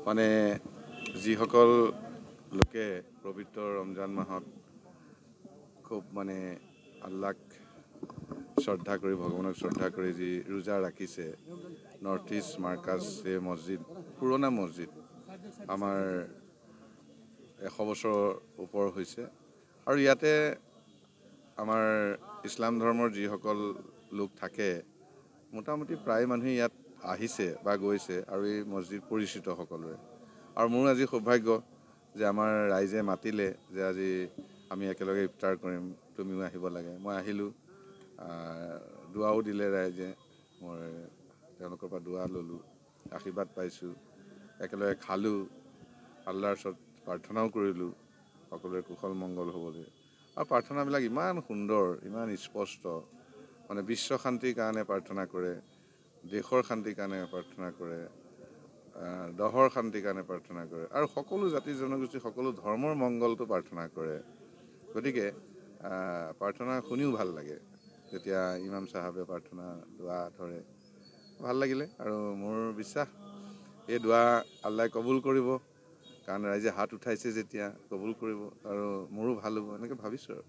মানে যিসকল লোকে পবিত্ৰ ৰমজান মাহত খুব মানে আল্লাহক শ্ৰদ্ধা কৰি ভগৱানক শ্ৰদ্ধা কৰি যি ৰোজা ৰাখিছে নৰ্থ ইষ্ট মাৰ্কাজ এই মছজিদ পুৰণা মছজিদ আমাৰ 100 বছৰৰ ওপৰ হৈছে আৰু ইয়াতে আমাৰ ইছলাম ধৰ্মৰ যিসকল লোক থাকে মোটামুটি প্ৰায় মানুহে ইয়াত আহিছে বা গৈছে আৰু এই মছজিদ পৰিচিত সকলোৰে আৰু মোৰ আজি সৌভাগ্য যে আমাৰ ৰাইজে মাতিলে যে আজি আমি একেলগে ইফতাৰ কৰিম তুমিও আহিব লাগে মই আহিলোঁ দুৱাও দিলে ৰাইজে মই তেওঁলোকৰ পৰা দুৱা ল'লোঁ আশীৰ্বাদ পাইছোঁ একেলগে খালোঁ আল্লাহৰ ওচৰত প্ৰাৰ্থনাও কৰিলোঁ সকলোৰে কুশল মংগল হ'বলৈ আৰু প্ৰাৰ্থনাবিলাক ইমান সুন্দৰ ইমান স্পষ্ট মানে বিশ্ব শান্তিৰ কাৰণে প্ৰাৰ্থনা কৰে দেশৰ শান্তিৰ কাৰণে প্ৰাৰ্থনা কৰে দহৰ শান্তিৰ কাৰণে প্ৰাৰ্থনা কৰে আৰু সকলো জাতি জনগোষ্ঠী সকলো ধৰ্মৰ মংগলটো প্ৰাৰ্থনা কৰে গতিকে প্ৰাৰ্থনা শুনিও ভাল লাগে যেতিয়া ইমাম চাহাবে প্ৰাৰ্থনা দুৱা ধৰে ভাল লাগিলে আৰু মোৰ বিশ্বাস এই দুৱা আল্লাহে কবুল কৰিব কাৰণ ৰাইজে হাত উঠাইছে যেতিয়া কবুল কৰিব আৰু মোৰো ভাল হ'ব এনেকৈ ভাবিছোঁ আৰু